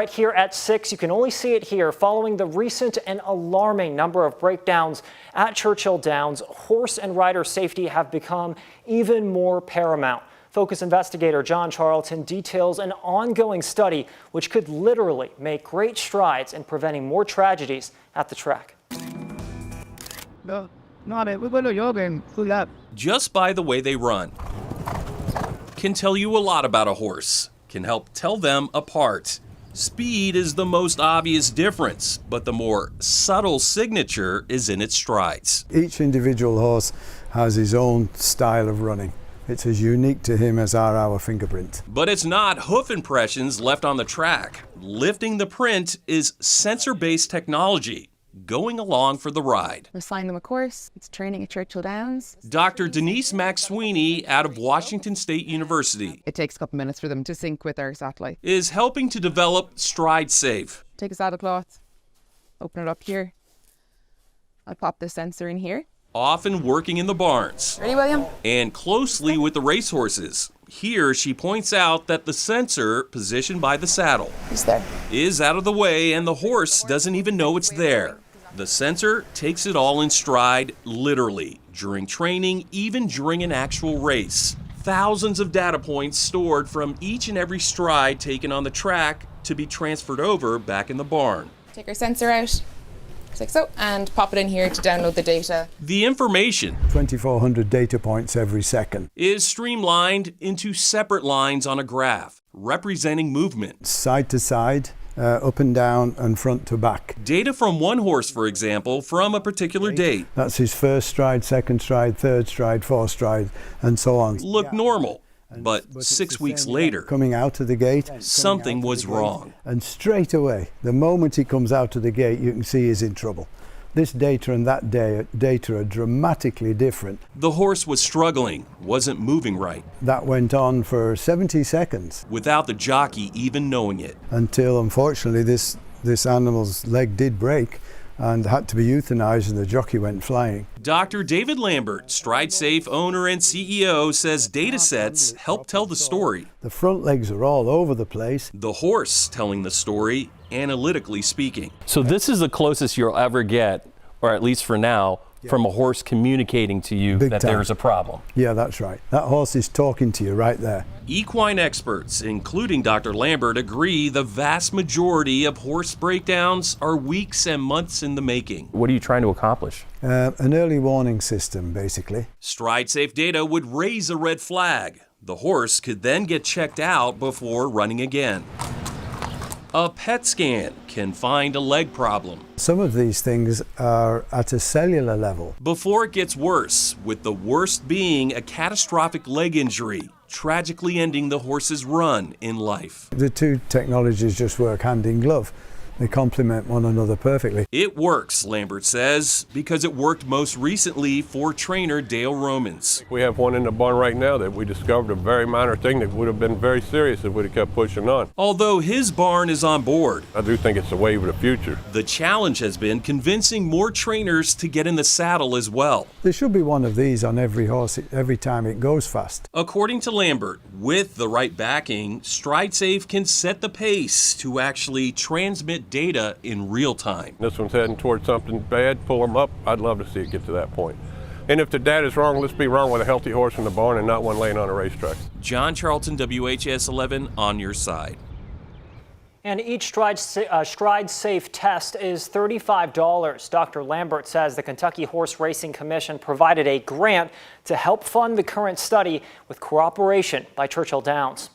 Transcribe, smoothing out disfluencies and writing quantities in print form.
Right here at 6, you can only see it here. Following the recent and alarming number of breakdowns at Churchill Downs, horse and rider safety have become even more paramount. Focus investigator John Charlton details an ongoing study which could literally make great strides in preventing more tragedies at the track. Just by the way they run can tell you a lot about a horse, can help tell them apart. Speed is the most obvious difference, but the more subtle signature is in its strides. Each individual horse has his own style of running. It's as unique to him as are our fingerprints. But it's not hoof impressions left on the track. Lifting the print is sensor-based technology going along for the ride. We assigned them a course. It's training at Churchill Downs. Dr. Denise McSweeney out of Washington State University. It takes a couple minutes for them to sync with our satellite. Is helping to develop Stride Safe. Take a saddle cloth, open it up here. I'll pop the sensor in here. Often working in the barns. Ready, William? And closely with the racehorses. Here, she points out that the sensor, positioned by the saddle, is out of the way and the horse doesn't even know it's there. The sensor takes it all in stride, literally, during training, even during an actual race. Thousands of data points stored from each and every stride taken on the track to be transferred over back in the barn. Take our sensor out, like so, and pop it in here to download the data. The information, 2,400 data points every second, is streamlined into separate lines on a graph, representing movement. side to side, up and down, and front to back. Data from one horse, for example, from a particular date. That's his first stride, second stride, third stride, fourth stride, and so on. Look normal. But 6 weeks later, coming out of the gate, something was wrong. And straight away, the moment he comes out of the gate, you can see he's in trouble. This data and that data are dramatically different. The horse was struggling, wasn't moving right. That went on for 70 seconds. Without the jockey even knowing it. Until, unfortunately, this animal's leg did break and had to be euthanized and the jockey went flying. Dr. David Lambert, Stride Safe owner and CEO, says data sets help tell the story. The front legs are all over the place. The horse telling the story, analytically speaking. So this is the closest you'll ever get, or at least for now, from a horse communicating to you that there's a problem. Yeah, that's right. That horse is talking to you right there. Equine experts, including Dr. Lambert, agree the vast majority of horse breakdowns are weeks and months in the making. What are you trying to accomplish? An early warning system, basically. Stride Safe data would raise a red flag. The horse could then get checked out before running again. A PET scan can find a leg problem. Some of these things are at a cellular level. Before it gets worse, with the worst being a catastrophic leg injury, tragically ending the horse's run in life. The two technologies just work hand in glove. They complement one another perfectly. It works, Lambert says, because it worked most recently for trainer Dale Romans. We have one in the barn right now that we discovered a very minor thing that would have been very serious if we'd have kept pushing on. Although his barn is on board, I do think it's a wave of the future. the challenge has been convincing more trainers to get in the saddle as well. There should be one of these on every horse every time it goes fast. According to Lambert, with the right backing, Stride Safe can set the pace to actually transmit data in real time. This one's heading towards something bad, pull them up. I'd love to see it get to that point. And if the data's wrong, let's be wrong with a healthy horse in the barn and not one laying on a racetrack. John Charlton, WHS 11, on your side. And each Stride Safe test is $35. Dr. Lambert says the Kentucky Horse Racing Commission provided a grant to help fund the current study with cooperation by Churchill Downs.